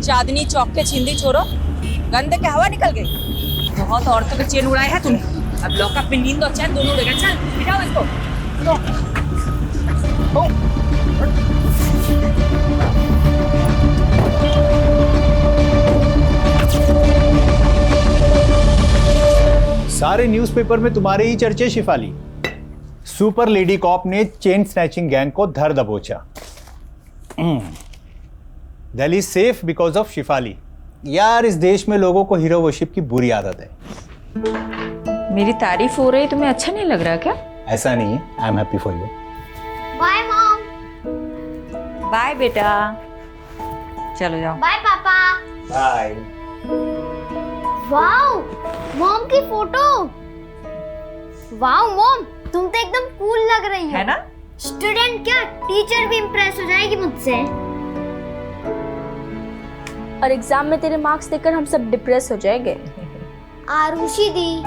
चांदनी चौक के छिंदी छोरो, गंदे के हवा निकल गई। बहुत औरतों के चैन उड़ाए हैं तूने, अब लॉकअप में नींद और चैन दोनों उड़ेगा। चल बिठाओ इसको। सारे न्यूज़पेपर में तुम्हारे ही चर्चे शिफाली। सुपर लेडी कॉप ने चेन स्नैचिंग गैंग को धर दबोचा। Delhi safe because of Shifali. यार इस देश में लोगों को हीरो वर्शिप की बुरी आदत है। मेरी तारीफ हो रही, तुम्हें अच्छा नहीं लग रहा क्या? ऐसा नहीं है, I am happy for you. Bye mom. Bye बेटा, चलो जाओ। Bye papa. Bye. Wow, mom की फोटो। वाओ मॉम, तुम तो एकदम कूल लग रही हो। है ना? स्टूडेंट क्या, टीचर भी इम्प्रेस हो जाएगी मुझसे। और एग्जाम में तेरे मार्क्स देखकर हम सब डिप्रेस हो जाएंगे। आरुषि दी,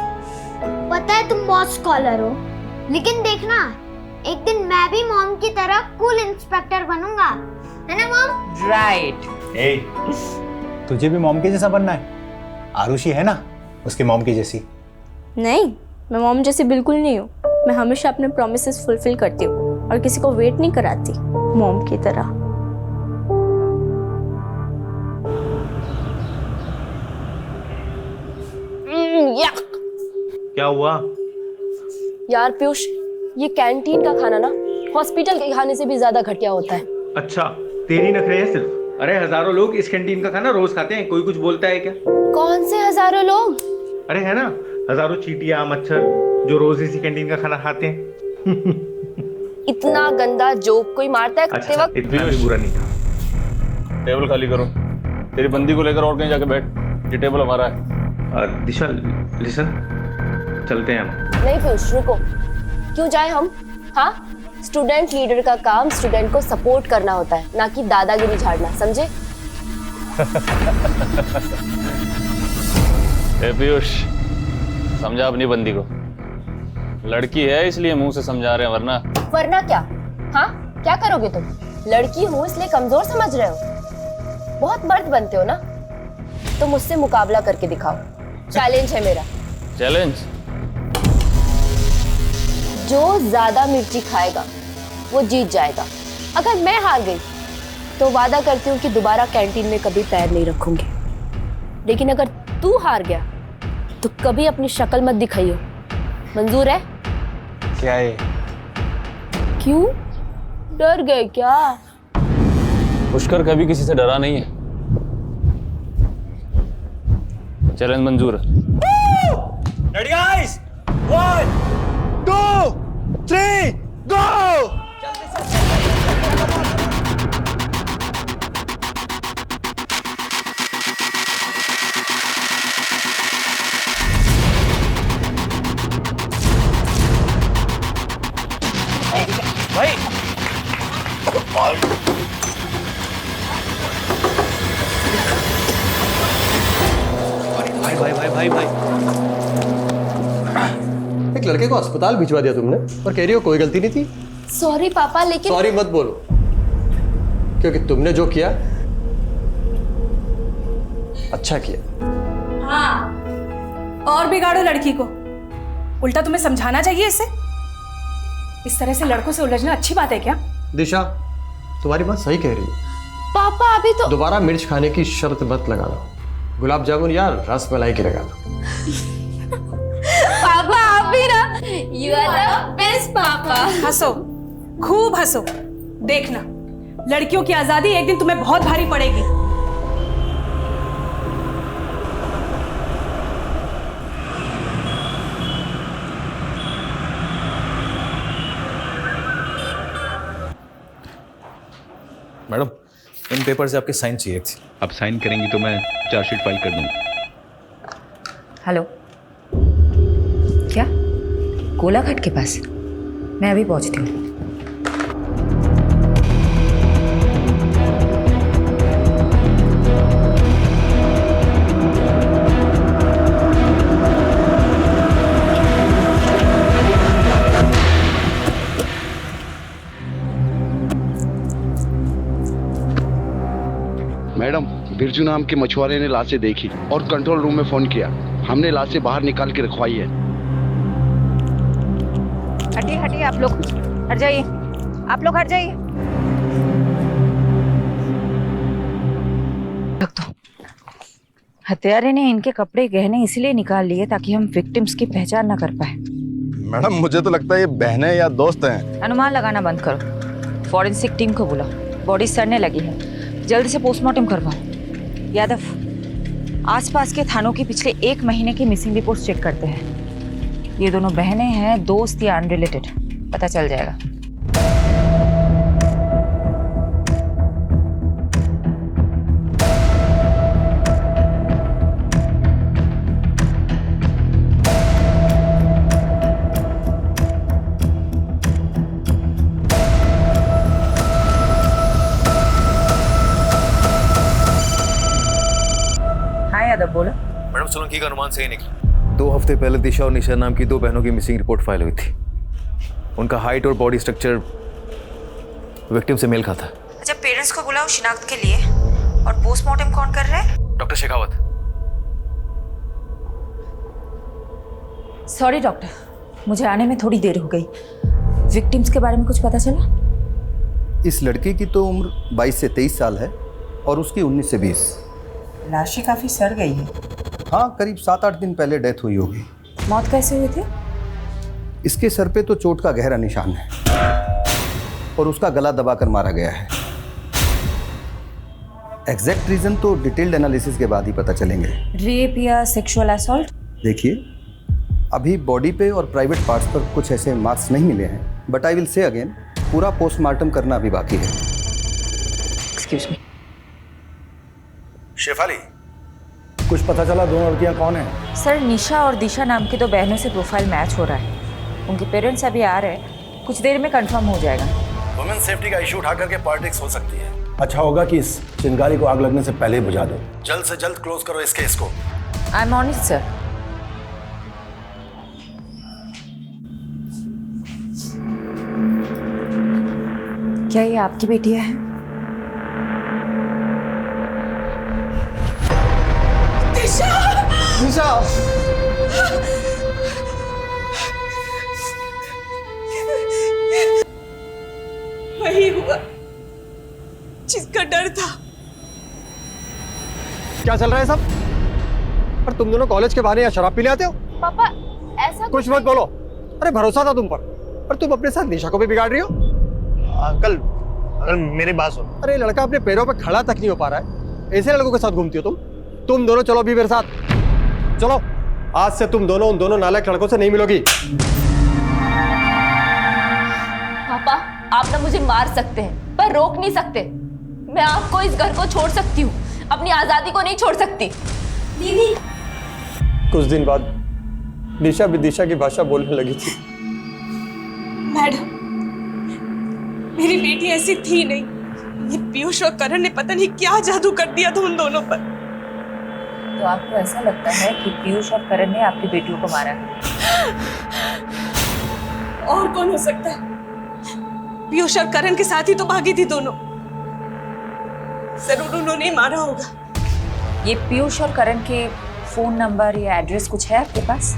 पता है तुम बहुत स्कॉलर हो, लेकिन देखना एक दिन मैं भी मॉम की तरह कूल इंस्पेक्टर बनूंगा, है ना मॉम? राइट। ए, तुझे भी मॉम के जैसा बनना है? आरुषि है ना उसके मॉम की जैसी। नहीं, मैं मॉम जैसी बिल्कुल नहीं हूँ। मैं हमेशा अपने प्रॉमिसेस फुलफिल करती हूँ और किसी को वेट नहीं कराती मॉम की तरह। क्या हुआ? यार पीयूष, ये कैंटीन का खाना ना हॉस्पिटल के खाने से भी ज्यादा घटिया होता है। अच्छा, तेरी नखरे हैं सिर्फ। अरे हजारों लोग इस कैंटीन का खाना रोज खाते हैं, कोई कुछ बोलता है क्या? कौन से हजारों लोग? अरे है ना, हजारों चींटियां मच्छर जो रोज इसी कैंटीन का खाना खाते हैं। इतना गंदा जोक कोई मारता है खाते अच्छा, वक्त? इतना भी बुरा नहीं था। टेबल खाली करो। तेरी बंदी को लेकर और कहीं जाके बैठ, ये टेबल हमारा है। दिशा लिसन, चलते हैं हम। नहीं पीयूष, रुको। क्यों जाए हम? हाँ, स्टूडेंट लीडर का काम स्टूडेंट को सपोर्ट करना होता है, ना कि दादागिरी झाड़ना, समझे? पीयूष, समझा अपनी बंदी को। लड़की है इसलिए मुंह से समझा रहे हैं, वरना क्या? हाँ, क्या करोगे तुम? लड़की हूँ इसलिए कमजोर समझ रहे हो? बहुत मर्द बनते हो ना, तो मुझसे मुकाबला करके दिखाओ। चैलेंज है मेरा। चैलेंज? जो ज्यादा मिर्ची खाएगा वो जीत जाएगा। अगर मैं हार गई तो वादा करती हूँ कि दोबारा कैंटीन में कभी पैर नहीं रखूंगी। लेकिन अगर तू हार गया तो कभी अपनी शक्ल मत दिखाइयो। मंजूर है? क्या है? क्यों डर गए क्या? पुष्कर कभी किसी से डरा नहीं है। चैलेंज मंजूर है। रेडी गाइस, 1 2 3 गो। भाई एक लड़के को अस्पताल भिजवा दिया तुमने और कह रही हो कोई गलती नहीं थी। सॉरी पापा, लेकिन सॉरी मत बोलो, क्योंकि तुमने जो किया अच्छा किया। हाँ, और बिगाड़ो लड़की को। उल्टा तुम्हें समझाना चाहिए इसे। इस तरह से लड़कों से उलझना अच्छी बात है क्या? दिशा, तुम्हारी बात सही कह रही है। पापा अभी तो दोबारा मिर्च खाने की शर्त मत लगाना। गुलाब जामुन या रस मलाई की लगा लो। पापा आप भी ना, यू आर द बेस्ट पापा। हंसो, खूब हंसो। देखना, लड़कियों की आजादी एक दिन तुम्हें बहुत भारी पड़ेगी। मैडम, इन पेपर से आपके साइन चाहिए थे। आप साइन करेंगी तो मैं चार्जशीट फाइल कर दूंगा। हेलो, क्या कोलाघाट के पास? मैं अभी पहुंचती हूँ। मैडम, बिरजू नाम के मछुआरे ने लाशें देखी और कंट्रोल रूम में फोन किया। हमने लाशें बाहर निकाल के रखवाई है। हटिए हटिए, आप लोग हट जाइए, आप लोग हट जाइए। रख दो। हत्यारे ने इनके कपड़े गहने इसलिए निकाल लिए ताकि हम विक्टिम्स की पहचान ना कर पाए। मैडम मुझे तो लगता है ये बहनें या दोस्त हैं। अनुमान लगाना बंद करो। फॉरेंसिक टीम को बुलाओ, बॉडी सड़ने लगी है, जल्दी से पोस्टमार्टम करवाओ। यादव, आसपास के थानों की पिछले 1 महीने की मिसिंग रिपोर्ट चेक करते हैं। ये दोनों बहनें हैं, दोस्त या अनरिलेटेड, पता चल जाएगा। बोलो। मैडम सोलंकी का अनुमान सही निकला। 2 हफ्ते पहले दिशा और निशा नाम की 2 बहनों की मिसिंग रिपोर्ट फाइल हुई थी। उनका हाइट और बॉडी स्ट्रक्चर विक्टिम से मेल खाता। अच्छा, पेरेंट्स को बुलाओ शिनाख्त के लिए। और पोस्टमार्टम कौन कर रहा है? डॉक्टर शेखावत। सॉरी डॉक्टर, मुझे आने में थोड़ी देर हो गई। विक्टिम्स के बारे में कुछ पता चला? इस लड़की की तो उम्र 22 से 23 साल है और उसकी 19 से 20। लाशें काफी सड़ गई है। हाँ, करीब 7-8 दिन पहले डेथ हुई होगी। मौत कैसे हुई थी? इसके सर पे तो चोट का गहरा निशान है और उसका गला दबाकर मारा गया है। एग्जैक्ट रीजन तो डिटेल्ड एनालिसिस के बाद ही पता चलेंगे। रेप या सेक्सुअल असॉल्ट? देखिए, अभी बॉडी पे और प्राइवेट पार्ट्स पर कुछ ऐसे मार्क्स नहीं मिले हैं, but I will say again, पूरा पोस्टमार्टम करना अभी बाकी है। Excuse me. शेफाली, कुछ पता चला दोनों लड़कियां कौन हैं? सर, निशा और दिशा नाम की 2 बहनों से प्रोफाइल मैच हो रहा है। उनके पेरेंट्स अभी आ रहे हैं, कुछ देर में कंफर्म हो जाएगा। वुमेन सेफ्टी का इशू उठा करके पॉलिटिक्स हो सकती है। अच्छा होगा कि इस चिंगारी को आग लगने से पहले बुझा दो। जल्द से जल्द क्लोज करो इस केस को। I am on it sir. क्या ये आपकी बेटियां हैं? निशा! वही हुआ जिसका डर था। क्या चल रहा है सब? पर तुम दोनों कॉलेज के बहाने या शराब पीने आते हो? पापा ऐसा कुछ मत बोलो। अरे भरोसा था तुम पर तुम अपने साथ निशा को भी बिगाड़ रही हो। अंकल मेरी बात सुनो। अरे लड़का अपने पैरों पे खड़ा तक नहीं हो पा रहा है, ऐसे लड़कों के साथ घूमती हो तुम दोनों चलो अभी मेरे साथ। चलो, आज से तुम दोनों उन दोनों नालायक लड़कों से नहीं मिलोगी। पापा, आप ना मुझे मार सकते हैं पर रोक नहीं सकते। मैं आपको इस घर को छोड़ सकती हूँ, अपनी आजादी को नहीं छोड़ सकती। दीदी। कुछ दिन बाद निशा भी दिशा की भाषा बोलने लगी थी। मैडम, मेरी बेटी ऐसी थी नहीं। ये पीयूष और करण ने पता नहीं क्या जादू कर दिया था उन दोनों पर। तो आपको ऐसा लगता है कि पीयूष और करण ने आपकी बेटियों को मारा है? और कौन हो सकता है? पीयूष और करण के साथ ही तो भागी थी दोनों। जरूर उन्होंने मारा होगा। ये पीयूष और करण के फोन नंबर या एड्रेस कुछ है आपके पास?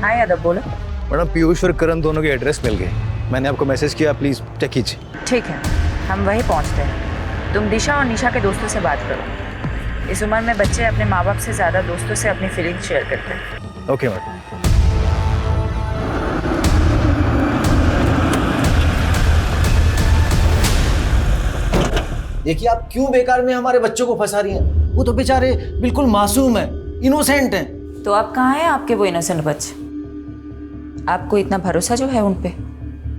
हाँ यादव, बोलो। मैडम पीयूष और करण दोनों के एड्रेस मिल गए। मैंने आपको मैसेज किया, प्लीज चेक कीजिए। ठीक है, हम वहीं पहुंचते हैं। तुम दिशा और निशा के दोस्तों से बात करो। इस उम्र में बच्चे अपने माँ बाप से ज्यादा दोस्तों से अपनी फीलिंग्स शेयर करते हैं। Okay madam. देखिए, आप क्यों बेकार में हमारे बच्चों को फंसा रही हैं? वो तो बेचारे बिल्कुल मासूम हैं, इनोसेंट हैं। तो अब कहाँ हैं आपके वो इनोसेंट बच्चे? आपको इतना भरोसा जो है उन पे,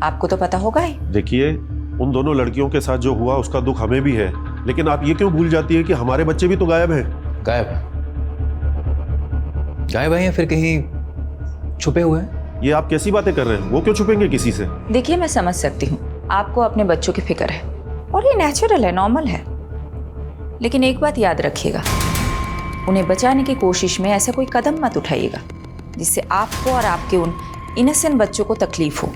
आपको तो पता होगा ही। देखिए, उन दोनों लड़कियों के साथ जो हुआ उसका दुख हमें भी है, लेकिन आप ये क्यों भूल जाती है कि हमारे बच्चे भी तो गायब हैं। गायब हैं या फिर कहीं छुपे हुए हैं? ये आप कैसी बातें कर रहे हैं? वो क्यों छुपेंगे किसी से? देखिए, मैं समझ सकती हूँ, आपको अपने बच्चों की फिक्र है और ये नेचुरल है, नॉर्मल है। लेकिन एक बात याद रखिएगा, उन्हें बचाने की कोशिश में ऐसा कोई कदम मत उठाइएगा जिससे आपको और आपके उन इनोसेंट बच्चों को तकलीफ हो।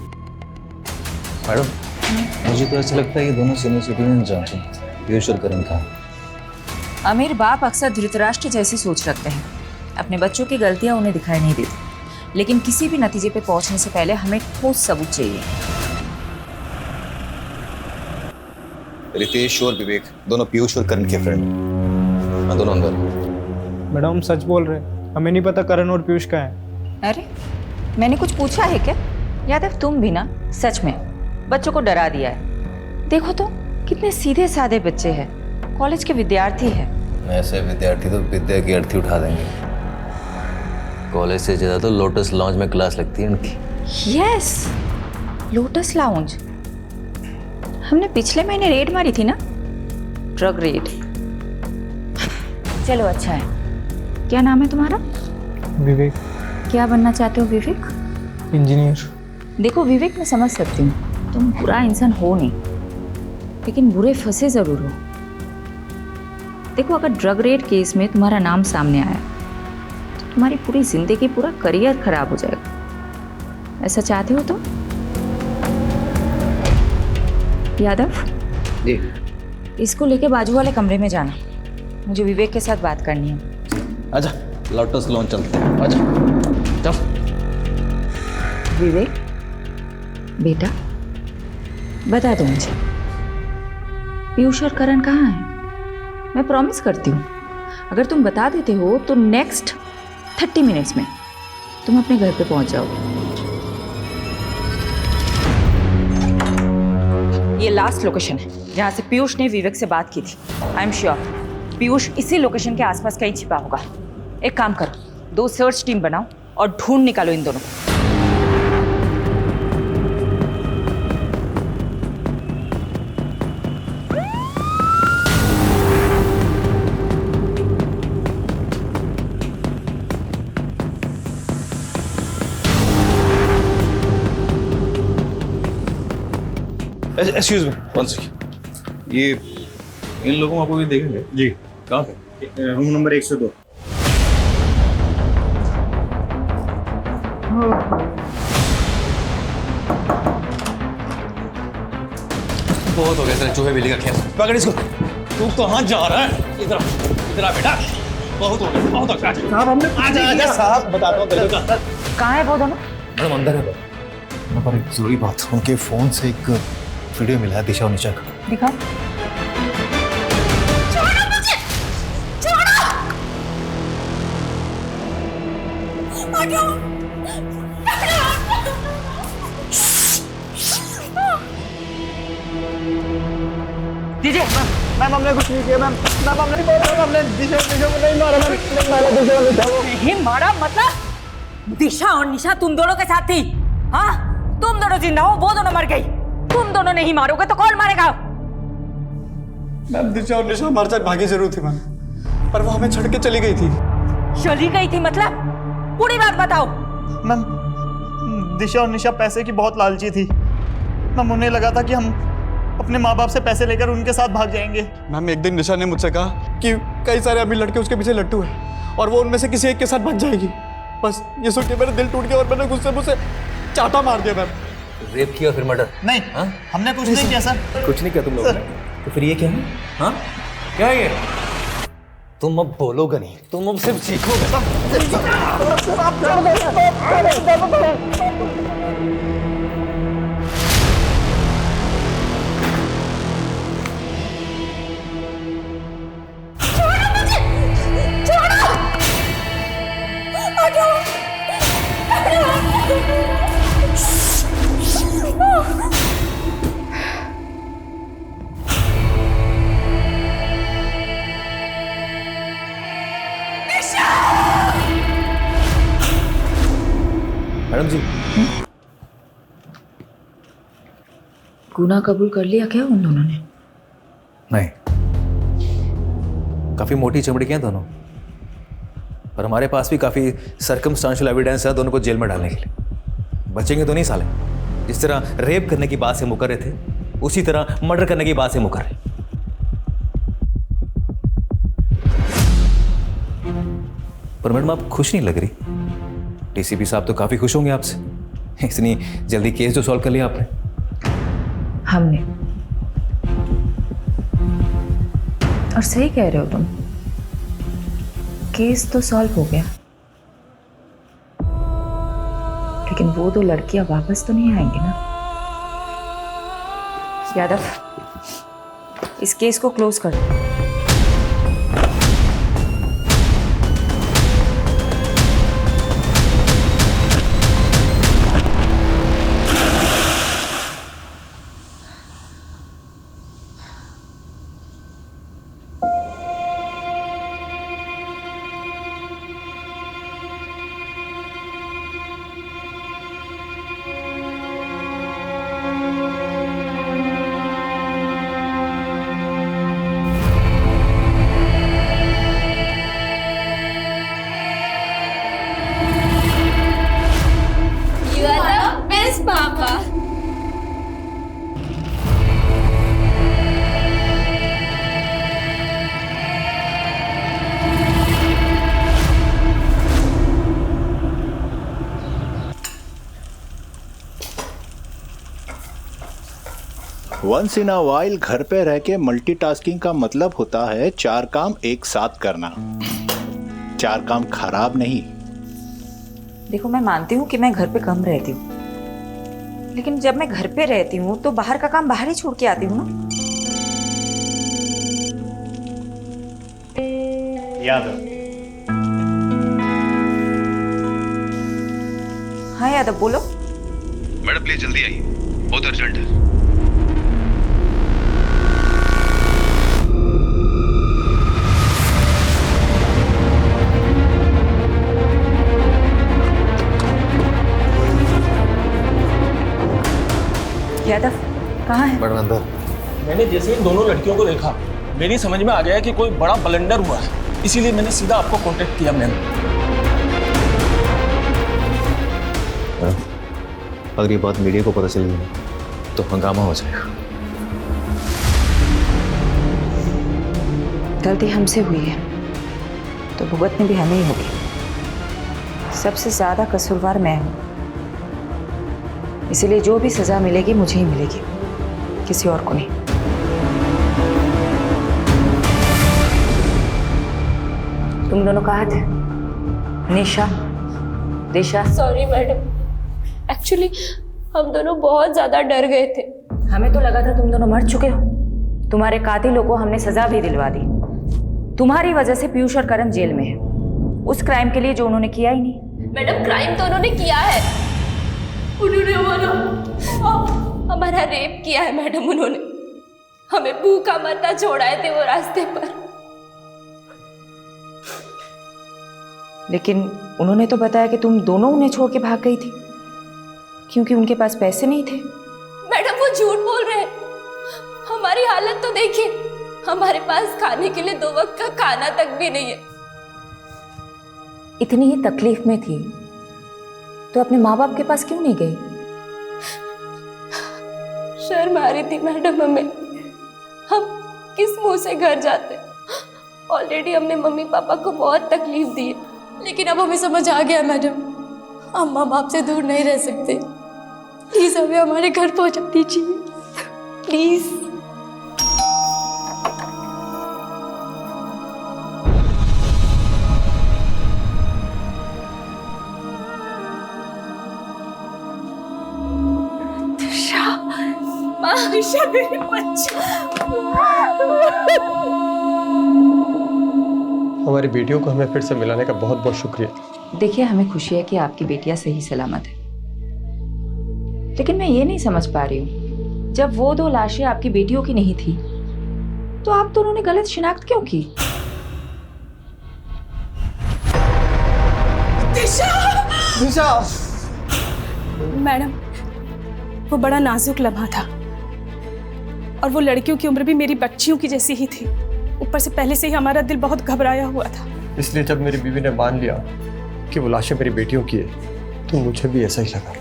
मैडम, मुझे तो ऐसा लगता है ये दोनों सीनियर सिटीजन जानते हैं पीयूष और करण का। अमीर बाप अक्सर धृतराष्ट्र जैसी सोच रखते हैं। अपने बच्चों की गलतियां उन्हें दिखाई नहीं देती, लेकिन किसी भी नतीजे पे पहुंचने से पहले हमें ठोस सबूत चाहिए। रितेश और विवेक दोनों पीयूष और करण के फ्रेंड, मैं दोनों अंदर। मैडम सच बोल रहे हैं, हमें नहीं पता करण और पीयूष का है। अरे मैंने कुछ पूछा है क्या? यादव तुम भी ना सच में बच्चों को डरा दिया है। देखो तो कितने सीधे साधे बच्चे हैं, कॉलेज के विद्यार्थी हैं। ऐसे विद्यार्थी तो विद्या की अर्थी उठा देंगे। कॉलेज से ज्यादा तो लोटस लॉन्च में क्लास लगती है उनकी। Yes, lotus lounge. हमने पिछले महीने रेड मारी थी ना, ड्रग रेड। चलो अच्छा है। क्या नाम है तुम्हारा? विवेक। क्या बनना चाहते हो विवेक? इंजीनियर। देखो विवेक, मैं समझ सकती हूँ तुम बुरा इंसान हो नहीं, लेकिन बुरे फंसे जरूर हो। देखो अगर ड्रग रेड केस में तुम्हारा नाम सामने आया तो तुम्हारी पूरी जिंदगी, पूरा करियर खराब हो जाएगा। ऐसा चाहते हो तो? यादव जी। इसको लेके बाजू वाले कमरे में जाना, मुझे विवेक के साथ बात करनी है। आजा लोटस लॉन्च चलते हैं, आजा चल। विवेक बेटा बता दो मुझे, पीयूष और करण कहाँ हैं? मैं प्रॉमिस करती हूँ अगर तुम बता देते हो तो नेक्स्ट 30 मिनट्स में तुम अपने घर पे पहुंच जाओगे। ये लास्ट लोकेशन है जहाँ से पीयूष ने विवेक से बात की थी। आई एम श्योर पीयूष इसी लोकेशन के आसपास कहीं छिपा होगा। एक काम करो, 2 सर्च टीम बनाओ और ढूंढ निकालो इन दोनों को। Excuse me, one second. ये इन लोगों को भी देखेंगे जी? कहाँ पे? Room number 102। बहुत हो गया तेरे चूहे बिल्ली का खेल। पकड़ इसको। तू कहाँ जा रहा है? इधर आ बेटा। बहुत हो गया, बहुत हो गया। साहब हमने आजा साहब बताता हूँ तेरे को। कहाँ है वो दोनों? मैडम अंदर है। पर एक जरूरी बात, उनके फोन से एक वीडियो मिला है दिशा और निशा का। दिखाओ। दीजिए मैम, हमने कुछ नहीं किया मैम। मैम हमने दिशा को नहीं मारा मैम। नहीं मारा दिशा और निशा को। नहीं मारा मतलब? दिशा और निशा तुम दोनों के साथ थी? हाँ, तुम दोनों जिंदा हो, वो दोनों मर गई। तुम दोनों नहीं मारोगे तो कौन मारेगा? मैम दिशा और निशा हमारे साथ भागी जरूर थी मैम, पर वो हमें छोड़ के चली गई थी। चली गई थी मतलब? पूरी बात बताओ। मैम दिशा और निशा पैसे की बहुत लालची थी मैम। उन्हें लगा था कि हम अपने माँ बाप से पैसे लेकर उनके साथ भाग जाएंगे। मैम एक दिन निशा ने मुझसे कहा कि कई सारे अमीर लड़के उसके पीछे लट्टू हैं और वो उनमें से किसी एक के साथ भाग जाएगी। बस ये सुन के मेरा दिल टूट गया और मैंने गुस्से मुझसे चाटा मार दिया मैम। रेप किया फिर मर्डर? नहीं हमने कुछ नहीं किया सर। कुछ नहीं किया तुम लोगों ने? तो फिर ये क्या है? हाँ क्या है ये? तुम अब बोलोगे नहीं, तुम अब सिर्फ सीखोगे। मैडम जी, गुनाह कबूल कर लिया क्या उन दोनों ने? नहीं, काफी मोटी चमड़ी के हैं दोनों, पर हमारे पास भी काफी सर्कमस्टांशियल एविडेंस है दोनों को जेल में डालने के लिए। बचेंगे तो नहीं साले। जिस तरह रेप करने की बात से मुकर रहे थे, उसी तरह मर्डर करने की बात से मुकर रहे। पर मैडम आप खुश नहीं लग रही। डीसीपी साहब तो काफी खुश होंगे आपसे, इतनी जल्दी केस जो सॉल्व कर लिया आपने। हमने। और सही कह रहे हो तुम, केस तो सॉल्व हो गया, लेकिन वो दो लड़कियां वापस तो नहीं आएंगी ना। यादव, इस केस को क्लोज कर दो। वंस इन अ वाइल घर पे रह के मल्टीटास्किंग का मतलब होता है 4 काम एक साथ करना। 4 काम खराब नहीं। देखो, मैं मानती हूँ कि मैं घर पे कम रहती हूँ, लेकिन जब मैं घर पे रहती हूँ तो बाहर का काम बाहर ही छोड़ के आती हूँ ना। यादव। हाँ यादव, बोलो। मैडम प्लीज जल्दी आइए, बहुत अर्जेंट है। यादव, कहाँ है? मैडम अंदर। मैंने जैसे इन दोनों लड़कियों को देखा, मेरी समझ में आ गया कि कोई बड़ा ब्लंडर हुआ है, इसीलिए मैंने सीधा आपको कांटेक्ट किया। मैम, अगर ये बात मीडिया को पता चल गई तो हंगामा हो जाएगा। गलती हमसे हुई है तो भुगतनी भी हमें ही होगी। सबसे ज्यादा कसूरवार मैं हूँ, इसीलिए जो भी सजा मिलेगी मुझे ही मिलेगी, किसी और को नहीं। तुम दोनों कहाँ थे? निशा, दिशा? सॉरी मैडम, एक्चुअली हम दोनों बहुत ज्यादा डर गए थे। हमें तो लगा था तुम दोनों मर चुके हो। तुम्हारे कातिलों को हमने सजा भी दिलवा दी। तुम्हारी वजह से पीयूष और करण जेल में है, उस क्राइम के लिए जो उन्होंने किया ही नहीं। मैडम, क्राइम तो उन्होंने किया है। उन्होंने हमारा रेप किया है मैडम। उन्होंने हमें भूखा मरना छोड़ाए थे वो रास्ते पर। लेकिन उन्होंने तो बताया कि तुम दोनों उन्हें छोड़ के भाग गई थी क्योंकि उनके पास पैसे नहीं थे। मैडम, वो झूठ बोल रहे हैं। हमारी हालत तो देखिए, हमारे पास खाने के लिए 2 वक्त का खाना तक भी नहीं है। इतनी ही तकलीफ में थी तो अपने माँ बाप के पास क्यों नहीं गई? शर्म आ रही थी मैडम हमें। हम किस मुंह से घर जाते? ऑलरेडी हमने मम्मी पापा को बहुत तकलीफ दी है, लेकिन अब हमें समझ आ गया मैडम, हम माँ बाप से दूर नहीं रह सकते। प्लीज हमें हमारे घर पहुंचा दीजिए, प्लीज। दिशा, मेरे बच्चे। हमारी बेटियों को हमें फिर से मिलाने का बहुत बहुत शुक्रिया। देखिए, हमें खुशी है कि आपकी बेटियां सही सलामत है, लेकिन मैं ये नहीं समझ पा रही हूँ, जब वो 2 लाशें आपकी बेटियों की नहीं थी तो आप दोनों ने गलत शिनाख्त क्यों की? दिशा! मैडम, वो बड़ा नाजुक लम्हा था और वो लड़कियों की उम्र भी मेरी बच्चियों की जैसी ही थी। ऊपर से पहले से ही हमारा दिल बहुत घबराया हुआ था। इसलिए जब मेरी बीवी ने मान लिया कि वो लाशें मेरी बेटियों की है तो मुझे भी ऐसा ही लगा।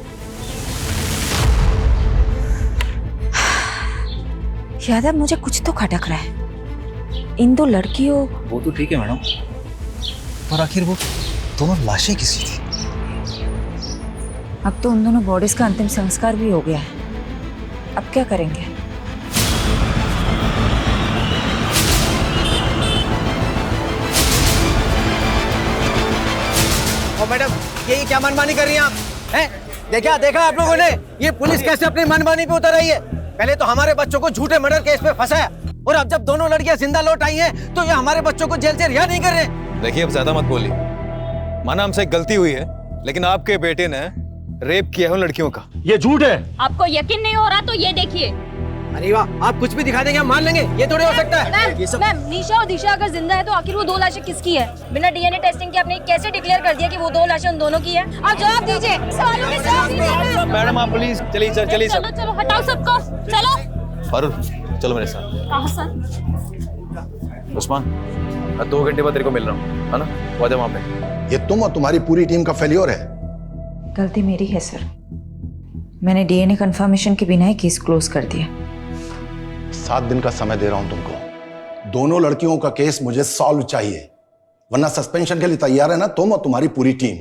यादव, मुझे कुछ तो खटक रहा है। इन 2 लड़कियों... वो तो ठीक है मैडम, पर आखिर वो दोनों लाशें किसी थी? अब तो उन दोनों बॉडीज का अंतिम संस्कार भी हो गया है। अब क्या करेंगे? देखो मैडम, ये क्या मनमानी कर रही हैं आप? हैं? देखा आप लोगों ने ये पुलिस कैसे अपनी मनमानी पे उतर रही है? पहले तो हमारे बच्चों को झूठे मर्डर केस पे फंसाया, और अब जब दोनों लड़कियां जिंदा लौट आई हैं तो ये हमारे बच्चों को जेल से रिहा नहीं कर रहे। देखिए, अब ज्यादा मत बोलिए। माना हमसे गलती हुई है, लेकिन आपके बेटे ने रेप किया है उन लड़कियों का। ये झूठ है। आपको यकीन नहीं हो रहा तो ये देखिए। अरे वाह, आप कुछ भी दिखा देंगे हम मान लेंगे, ये थोड़ी हो सकता है। मैम, निशा और दिशा अगर जिंदा है तो आखिर वो 2 लाशें किसकी है? बिना डीएनए टेस्टिंग के आपने कैसे डिक्लेयर कर दिया कि वो 2 लाशें उन दोनों की है? आप जवाब दीजिए, सवालों के जवाब दीजिए। मैडम आप प्लीज चलिए सर, चलिए सर। चलो हटाओ सबको, चलो। फारूक चलो मेरे साथ। कहाँ सर? उस्मान, मैं 2 घंटे बाद तेरे को मिल रहा हूँ, है ना? वो वहाँ पे। ये तुम और तुम्हारी पूरी टीम का फेल्योर है। गलती मेरी है सर, मैंने डीएनए कंफर्मेशन के बिना ही केस क्लोज कर दिया। 7 दिन का समय दे रहा हूं तुमको। दोनों लड़कियों का केस मुझे सॉल्व चाहिए, वरना सस्पेंशन के लिए तैयार है ना तुम और तुम्हारी पूरी टीम?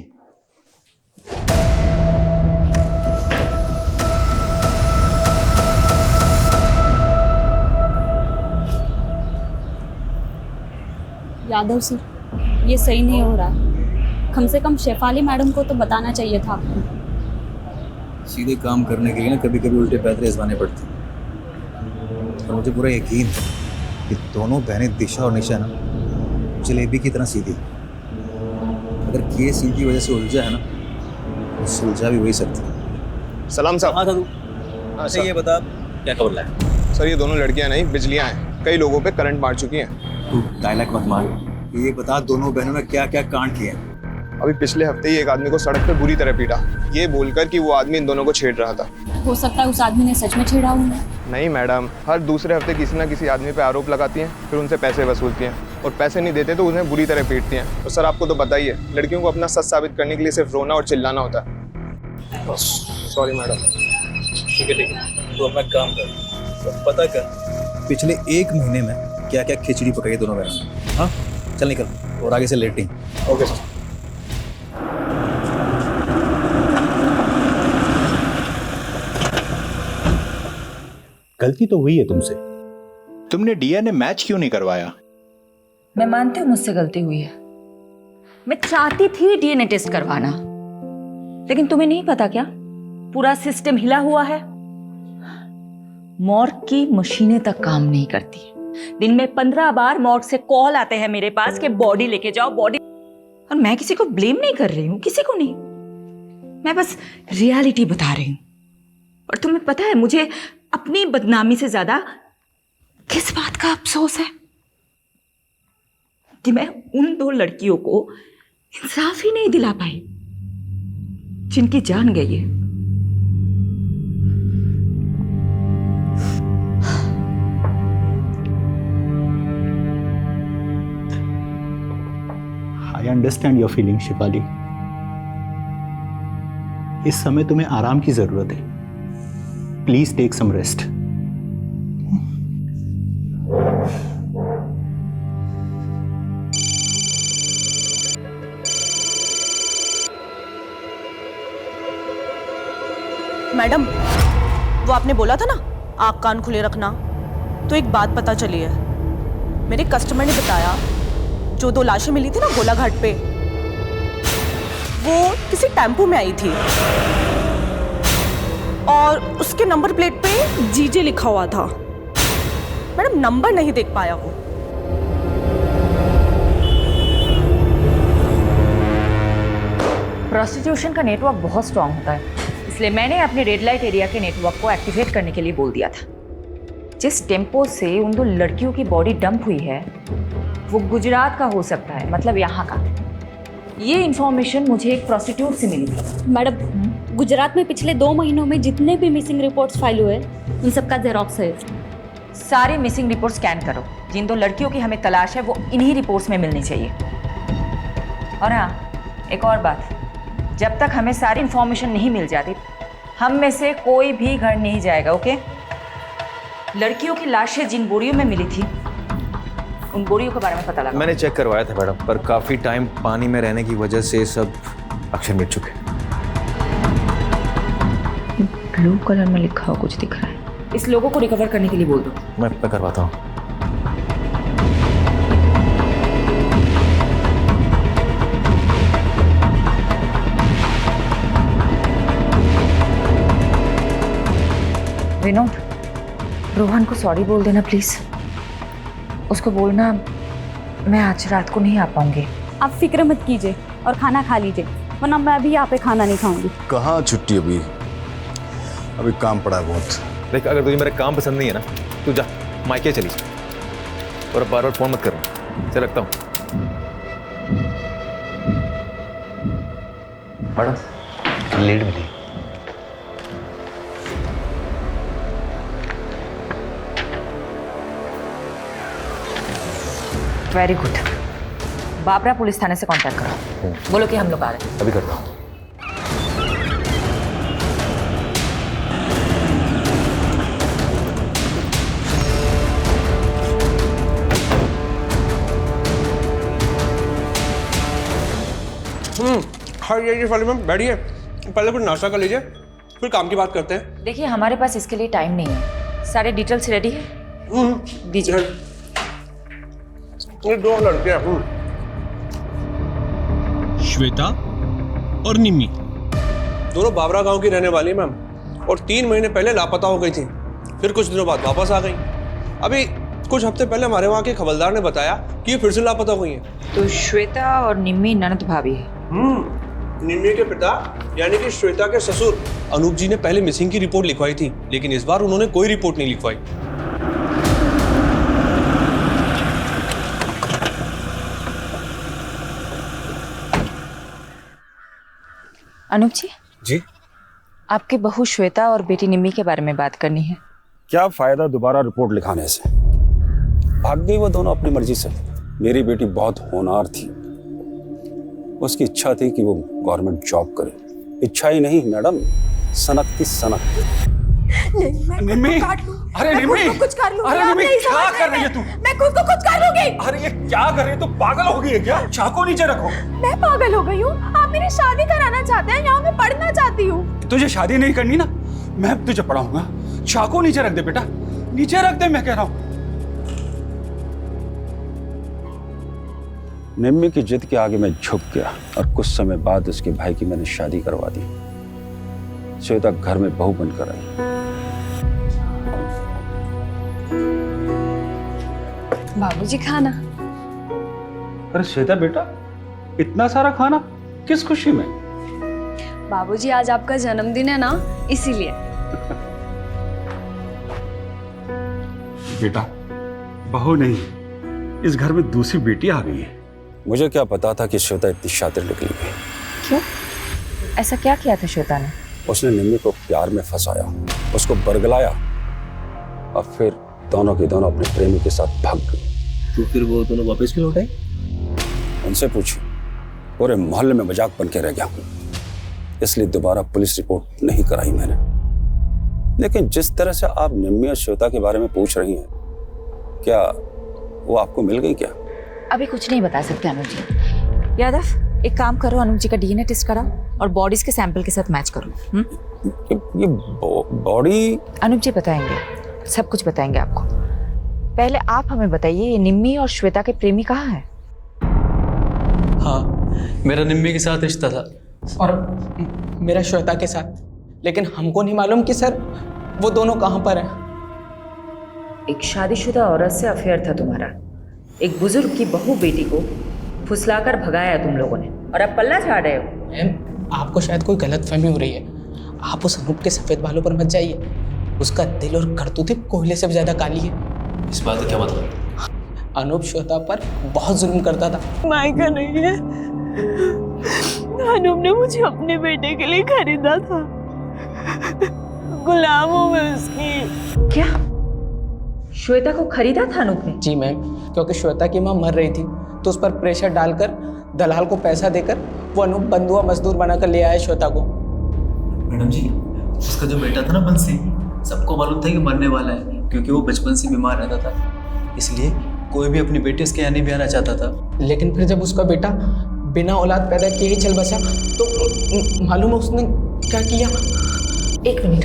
यादव सर, ये सही नहीं हो रहा है। कम से कम शेफाली मैडम को तो बताना चाहिए था आपको। सीधे काम करने के लिए ना कभी कभी उल्टे पैदल आजमाने पड़ते हैं, और मुझे पूरा यकीन है कि दोनों बहनें दिशा और निशा ना जलेबी की तरह सीधी। अगर केस इनकी वजह से उलझा है ना, तो सुलझा भी वही सकती। सलाम साहब। हाँ दादू, अच्छा ये बता क्या खबर लाया? सर ये दोनों लड़कियां नहीं, बिजलियां हैं, कई लोगों पे करंट मार चुकी हैं। तू डायलॉग मत मार, ये बता दोनों बहनों ने क्या क्या कांड किए हैं? अभी पिछले हफ्ते ही एक आदमी को सड़क पे बुरी तरह पीटा, ये बोलकर कि वो आदमी इन दोनों को छेड़ रहा था। हो सकता है उस आदमी ने सच में छेड़ा हो। नहीं मैडम, हर दूसरे हफ्ते किसी ना किसी आदमी पे आरोप लगाती हैं, फिर उनसे पैसे वसूलती हैं, और पैसे नहीं देते तो उन्हें बुरी तरह पीटती हैं। और सर आपको तो पता ही है, लड़कियों को अपना सच साबित करने के लिए सिर्फ रोना और चिल्लाना होता है। Sorry madam. ठीक है, तो अपना काम कर, पता कर पिछले 1 महीने में क्या क्या खिचड़ी पकाई दोनों बहनों ने। हाँ चल निकल, और आगे से लेट नहीं। Okay sir. गलती तो हुई है तुमसे, तुमने डीएनए मैच क्यों नहीं करवाया? मैं मानती हूँ मुझसे गलती हुई है, मैं चाहती थी डीएनए टेस्ट करवाना, लेकिन तुम्हें नहीं पता क्या, पूरा सिस्टम हिला हुआ है। मॉर्ग की मशीनें तक काम नहीं करती, दिन में 15 बार मॉर्ग से कॉल आते हैं मेरे पास कि बॉडी लेके जाओ, बॉडी। और मैं किसी को ब्लेम नहीं कर रही हूँ, किसी को नहीं, मैं बस रियलिटी बता रही हूँ। और तुम्हें पता है मुझे अपनी बदनामी से ज्यादा किस बात का अफसोस है कि मैं उन 2 लड़कियों को इंसाफ ही नहीं दिला पाई जिनकी जान गई है। I understand your feeling Shifali. इस समय तुम्हें आराम की जरूरत है, please take some rest. Madam, वो आपने बोला था ना आँख कान खुले रखना, तो एक बात पता चली है। मेरे कस्टमर ने बताया जो 2 लाशें मिली थी ना गोलाघाट पे, वो किसी टेम्पो में आई थी और उसके नंबर प्लेट पे जीजे लिखा हुआ था। मैडम नंबर नहीं देख पाया वो। प्रोस्टिट्यूशन का नेटवर्क बहुत स्ट्रांग होता है, इसलिए मैंने अपने रेड लाइट एरिया के नेटवर्क को एक्टिवेट करने के लिए बोल दिया था। जिस टेम्पो से उन 2 लड़कियों की बॉडी डंप हुई है वो गुजरात का हो सकता है, मतलब यहाँ का। ये इन्फॉर्मेशन मुझे एक प्रोस्टिट्यूट से मिली थी। मैडम, गुजरात में पिछले 2 महीनों में जितने भी मिसिंग रिपोर्ट्स फाइल हुए उन सबका जेरॉक्स है। सारे मिसिंग रिपोर्ट स्कैन करो, जिन 2 लड़कियों की हमें तलाश है वो इन्हीं रिपोर्ट्स में मिलनी चाहिए। और हाँ, एक और बात, जब तक हमें सारी इन्फॉर्मेशन नहीं मिल जाती हम में से कोई भी घर नहीं जाएगा, ओके? लड़कियों की लाशें जिन बोरियों में मिली थी उन बोरियों के बारे में पता लगा। मैंने चेक करवाया था मैडम, पर काफी टाइम पानी में रहने की वजह से सब अक्षर मिट चुके। ब्लू कलर में लिखा हुआ कुछ दिख रहा है, इस लोगों को रिकवर करने के लिए बोल दो। मैं करवाता हूँ। विनोद, रोहन को सॉरी बोल देना प्लीज। उसको बोलना मैं आज रात को नहीं आ पाऊंगी। आप फिक्र मत कीजिए और खाना खा लीजिए, वरना मैं अभी यहाँ पे खाना नहीं खाऊंगी। कहाँ छुट्टी? अभी काम पड़ा है बहुत। देख, अगर तुझे मेरा काम पसंद नहीं है ना, तू जा मायके चली जा और बार बार फोन मत करो। चल रखता हूँ। मैडम लीड मिली। Very good. बाबरा पुलिस थाने से कांटेक्ट करो, बोलो कि हम लोग आ रहे हैं। अभी करता हूँ। हाँ ये वाली मैम बैठिए, पहले कुछ नाश्ता कर लीजिए, फिर काम की बात करते हैं। देखिए हमारे पास इसके लिए टाइम नहीं है, सारे डिटेल्स रेडी है, दीजिए। ये दो लड़के श्वेता और निम्मी दोनों बाबरा गांव की रहने वाली मैम, और 3 महीने पहले लापता हो गई थी, फिर कुछ दिनों बाद वापस आ गई। अभी कुछ हफ्ते पहले हमारे वहाँ के खबरदार ने बताया कि ये फिर से लापता हुई है। तो श्वेता और निम्मी ननद भाभी है। निम्मी के पिता यानी कि श्वेता के ससुर अनूप जी ने पहले मिसिंग की रिपोर्ट लिखवाई थी, लेकिन इस बार उन्होंने कोई रिपोर्ट नहीं लिखवाई। अनूप जी, जी आपकी बहू श्वेता और बेटी निम्मी के बारे में बात करनी है। क्या फायदा दोबारा रिपोर्ट लिखाने से? भाग गई वो दोनों अपनी मर्जी से। मेरी बेटी बहुत होनहार थी, उसकी इच्छा थी कि वो गवर्नमेंट जॉब करे। इच्छा ही नहीं मैडम, सनकती सनक। निम्मी, अरे निम्मी, कुछ कर लूंगी। अरे निम्मी, क्या कर रही है तू? मैं खुद को कुछ कर लूंगी। अरे ये क्या कर रही है? तू पागल हो गई है क्या? चाकू नीचे रखो। मैं पागल हो गई हूँ? आप मेरी शादी कराना चाहते हैं? यहाँ मैं पढ़ना चाहती हूँ। तुझे शादी नहीं करनी ना, मैं तुझे पढ़ाऊंगा। चाकू नीचे रख दे बेटा, नीचे रख दे, मैं कह रहा हूँ। निम्मी की जिद के आगे मैं झुक गया और कुछ समय बाद उसके भाई की मैंने शादी करवा दी। श्वेता घर में बहू बनकर आई। बाबूजी खाना। अरे श्वेता बेटा, इतना सारा खाना किस खुशी में? बाबूजी आज आपका जन्मदिन है ना, इसीलिए। बेटा, बहू नहीं, इस घर में दूसरी बेटी आ गई है। मुझे क्या पता था कि श्वेता इतनी शातिर निकली है। क्यों? ऐसा क्या किया था श्वेता ने? उसने निम्मी को प्यार में फंसाया, उसको बरगलाया और फिर दोनों के दोनों अपने प्रेमी के साथ भाग गई। तो फिर वो दोनों वापस क्यों लौट आई? उनसे पूछी, पूरे मोहल्ले में मजाक बन के रह गया, इसलिए दोबारा पुलिस रिपोर्ट नहीं कराई मैंने। लेकिन जिस तरह से आप निम्मी और श्वेता के बारे में पूछ रही हैं, क्या वो आपको मिल गई क्या? अभी कुछ नहीं बता सकते अनुज जी। यादव, एक काम करो, अनुज जी का डीएनए टेस्ट कराओ और बॉडीज के सैंपल के साथ मैच करो। ये बॉडी? अनुज जी बताएंगे, सब कुछ बताएंगे आपको। पहले आप हमें बताइए, ये निम्मी और श्वेता के प्रेमी कहाँ हैं? हाँ, मेरा निम्मी के साथ रिश्ता था और मेरा श्वेता के साथ, लेकिन हमको नहीं मालूम कि सर वो दोनों कहाँ पर हैं। एक शादीशुदा औरत से अफेयर था तुम्हारा, एक बुजुर्ग की बहू बेटी को फुसलाकर भगाया तुम लोगों ने, और अब पल्ला झाड़ रहे हो। मैम, आपको शायद कोई गलतफहमी हो रही है। आप उस अनूप के सफेद बालों पर मत जाइए, उसका दिल और करतूतें कोयले से भी ज्यादा काली है। इस बात का क्या मतलब? अनूप श्वेता पर बहुत जुल्म करता था। मायका नहीं है, अनूप ने मुझे अपने बेटे के लिए खरीदा था, गुलाम हूँ मैं उसकी। क्या श्वेता को खरीदा था अनूप ने? जी मैम, क्योंकि श्वेता की माँ मर रही थी, तो उस पर प्रेशर डालकर दलाल को पैसा देकर वो अनूप बंधुआ मजदूर बनाकर ले आया श्वेता को। मैडम जी, उसका जो बेटा था ना बंसी, सबको मालूम था कि मरने वाला है, क्योंकि वो बचपन से बीमार रहता था, इसलिए कोई भी अपनी बेटी उसके यहाँ नहीं भी आना चाहता था। लेकिन फिर जब उसका बेटा बिना औलाद पैदा किए ही चल बसा, तो मालूम है उसने क्या किया? एक मिनट।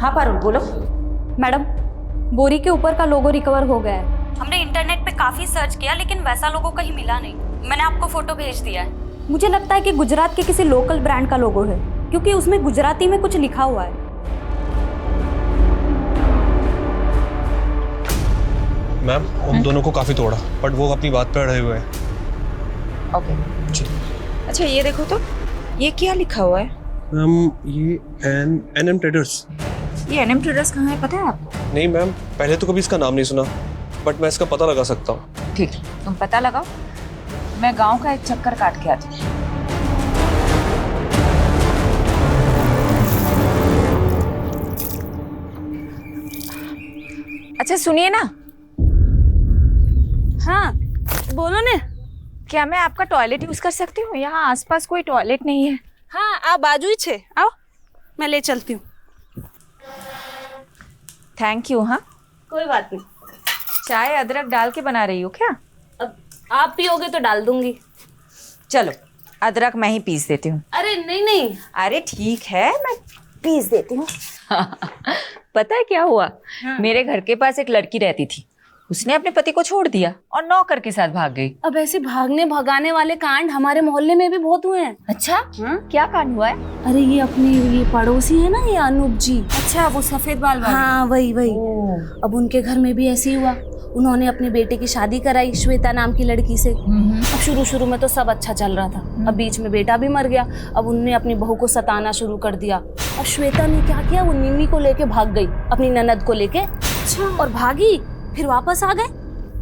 हाँ पारुल, बोलो। मैडम, बोरी के ऊपर का लोगो रिकवर हो गया है। हमने इंटरनेट पे काफी सर्च किया, लेकिन वैसा लोगो कहीं मिला नहीं। मैंने आपको फोटो भेज दिया है। मुझे लगता है कि गुजरात के किसी लोकल ब्रांड का लोगो है, क्योंकि उसमें गुजराती में कुछ लिखा हुआ है। मैम उन दोनों को काफी तोड़ा, बट वो अपनी बात पे अड़े हुए हैं। ओके अच्छा ये देखो तो, ये क्या लिखा हुआ है? मैम ये एनएम ट्रेडर्स। ये एनएम ट्रेडर्स कहाँ है पता है आपको? नहीं मैम, पहले तो कभी इसका नाम नहीं सुना, बट मैं इसका पता लगा सकता हूँ। ठीक है तुम पता लगाओ, मैं गांव का एक चक्कर काट के आती हूँ। अच्छा सुनिए ना। हाँ बोलो ने। क्या मैं आपका टॉयलेट यूज कर सकती हूँ? यहाँ आसपास कोई टॉयलेट नहीं है। हाँ आप बाजू ही छे, आओ मैं ले चलती हूँ। Thank you. हाँ कोई बात नहीं। चाय अदरक डाल के बना रही हो क्या? अब आप पियोगे तो डाल दूंगी। चलो अदरक मैं ही पीस देती हूँ। अरे नहीं नहीं। अरे ठीक है मैं पीस देती हूँ। पता है क्या हुआ? हाँ। मेरे घर के पास एक लड़की रहती थी, उसने अपने पति को छोड़ दिया और नौकर के साथ भाग गई। अब ऐसे भागने भगाने वाले कांड हमारे मोहल्ले में भी बहुत हुए हैं। अच्छा हाँ? क्या कांड हुआ है? अरे ये अपने ये पड़ोसी है ना, ये अनूप जी। अच्छा वो सफेद बाल वाले। हाँ वही। अब उनके घर में भी ऐसे ही हुआ। उन्होंने अपने बेटे की शादी कराई श्वेता नाम की लड़की से। अब शुरू में तो सब अच्छा चल रहा था, अब बीच में बेटा भी मर गया। अब उनने अपनी बहू को सताना शुरू कर दिया। अब श्वेता ने क्या किया, वो निम्मी को लेके भाग गई, अपनी ननद को लेके। अच्छा। और भागी, फिर वापस आ गए,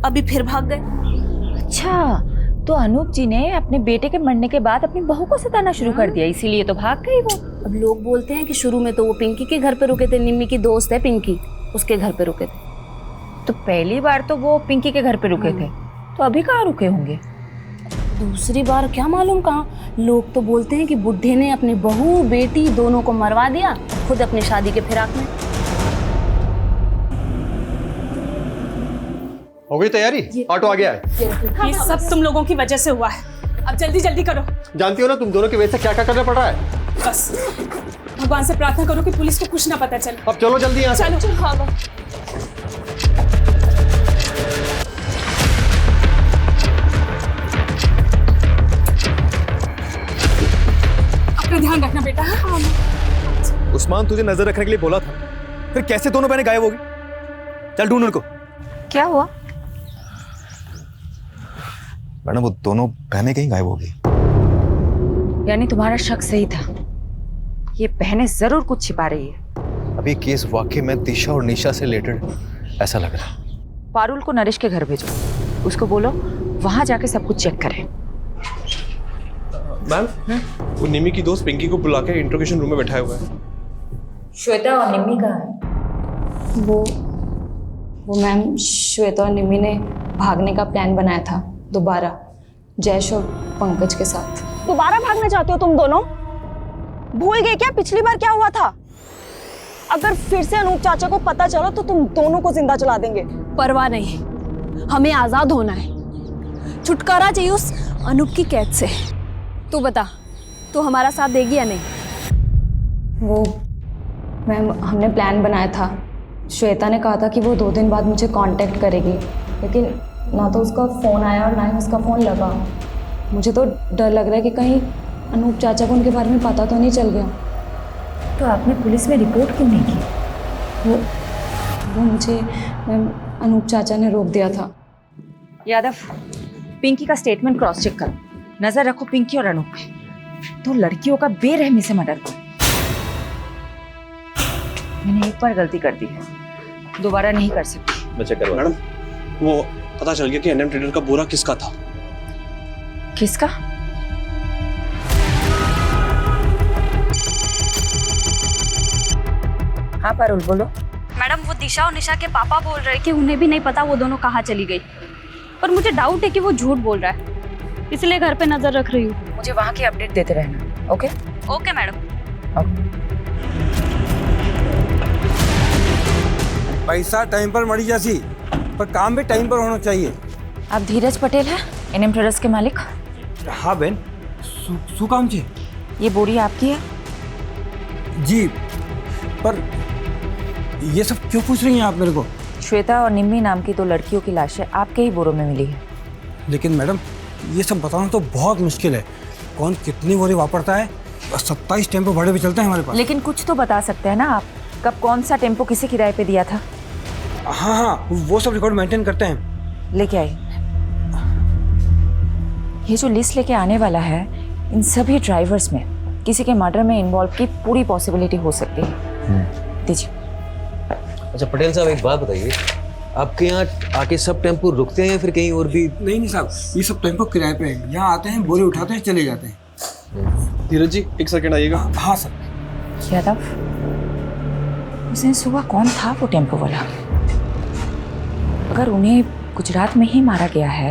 अभी फिर भाग गए। अच्छा तो अनूप जी ने अपने बेटे के मरने के बाद अपनी बहू को सताना शुरू कर दिया, इसीलिए तो भाग गई वो। अब लोग बोलते हैं कि शुरू में तो वो पिंकी के घर पे रुके थे, निम्मी की दोस्त है पिंकी, उसके घर पे रुके थे। तो पहली बार तो वो पिंकी के घर पे रुके थे, तो अभी कहाँ रुके होंगे? दूसरी बार क्या मालूम कहाँ। लोग तो बोलते हैं कि बुढ़े ने अपनी बहू बेटी दोनों को मरवा दिया, खुद अपनी शादी के फिराक में। हो गई तैयारी? ऑटो आ गया है। ये सब तुम लोगों की वजह से हुआ है, अब जल्दी जल्दी करो। जानती हो ना तुम दोनों की वजह से क्या क्या करना पड़ रहा है। बस भगवान से प्रार्थना करो कि पुलिस को कुछ ना पता चले। अब चलो जल्दी यहाँ से। चलो। हाँ अपना ध्यान रखना बेटा। हाँ उस्मान तुझे नजर रखने के लिए बोला था, फिर कैसे दोनों बहनें गायब हो गई? चल ढूंढ उनको। क्या हुआ? मैडम वो दोनों बहनें कहीं गायब हो गई। यानी तुम्हारा शक सही था, ये बहनें जरूर कुछ छिपा रही है। अभी केस वाकई में दिशा और निशा से रिलेटेड ऐसा लग रहा है। पारुल को नरेश के घर भेजो, उसको बोलो वहां जाके सब कुछ चेक करें। मैम वो निमी की दोस्त पिंकी को बुला के इंट्रोगेशन रूम में बैठाया हुआ है। श्वेता और निम्मी कहाँ है? वो मैम श्वेता और निमी ने भागने का प्लान बनाया था दोबारा, जयेश और पंकज के साथ। दोबारा भागना चाहते हो तुम दोनों? भूल गए क्या पिछली बार क्या हुआ था? अगर फिर से अनूप चाचा को पता चला तो तुम दोनों को जिंदा जला देंगे। परवाह नहीं, हमें आजाद होना है, छुटकारा चाहिए उस अनूप की कैद से। तू बता, तू हमारा साथ देगी या नहीं? वो मैम हमने प्लान बनाया था, श्वेता ने कहा था कि वो 2 दिन बाद मुझे कांटेक्ट करेगी, लेकिन ना तो उसका फ़ोन आया और ना ही उसका फ़ोन लगा। मुझे तो डर लग रहा है कि कहीं अनूप चाचा को उनके बारे में पता तो नहीं चल गया। तो आपने पुलिस में रिपोर्ट क्यों नहीं की? वो मुझे मैम अनूप चाचा ने रोक दिया था। यादव पिंकी का स्टेटमेंट क्रॉस चेक करो, नजर रखो पिंकी और अनूप पे। तो लड़कियों का बेरहमी से मर्डर करो। मैंने एक बार गलती कर दी है, दोबारा नहीं कर सकती। मैं चेक करवा। मैडम वो पता चल गया कि एनएम ट्रेडर का बोरा किसका था। किसका? हाँ पारुल बोलो। मैडम वो दिशा और निशा के पापा बोल रहे हैं कि उन्हें भी नहीं पता वो दोनों कहाँ चली गई, पर मुझे डाउट है कि वो झूठ बोल रहा है, इसलिए घर पे नजर रख रही हूँ। मुझे वहाँ की अपडेट देते रहना। Okay okay madam. पैसा टाइम पर मरी जासी, पर काम भी टाइम पर होना चाहिए। आप धीरज पटेल हैं, एनएम ट्रेडर्स के मालिक? हाँ बहन, शू काम छे? ये बोरी आपकी है? जी, पर ये सब क्यों पूछ रही हैं आप मेरे को? श्वेता और निम्मी नाम की 2 लड़कियों की लाशें आपके ही बोरों में मिली है। लेकिन मैडम ये सब बताना तो बहुत मुश्किल है, कौन कितनी बोरी वापरता है। 27 टेम्पो भाड़े पे चलते हैं हमारे पास। लेकिन कुछ तो बता सकते हैं ना आप, कब कौन सा टेम्पो किसे किराए पे दिया था? हाँ हाँ, वो सब रिकॉर्ड मेंटेन करते हैं। लेके आई। ये जो लिस्ट लेके आने वाला है, इन सभी ड्राइवर्स में किसी के मर्डर में इन्वॉल्व की पूरी पॉसिबिलिटी हो सकती है। दीजिए। अच्छा पटेल साहब, एक बात बताइए, आपके यहाँ आके सब टेम्पो रुकते हैं या फिर कहीं और भी? नहीं साहब, ये सब टेम्पो किराए पे हैं। यहाँ आते हैं, बोरे उठाते हैं, चले जाते हैं। धीरज जी, एक सेकंड आइएगा। हाँ सर। यादव, उस दिन सुबह कौन था वो टेम्पो वाला? अगर उन्हें गुजरात में ही मारा गया है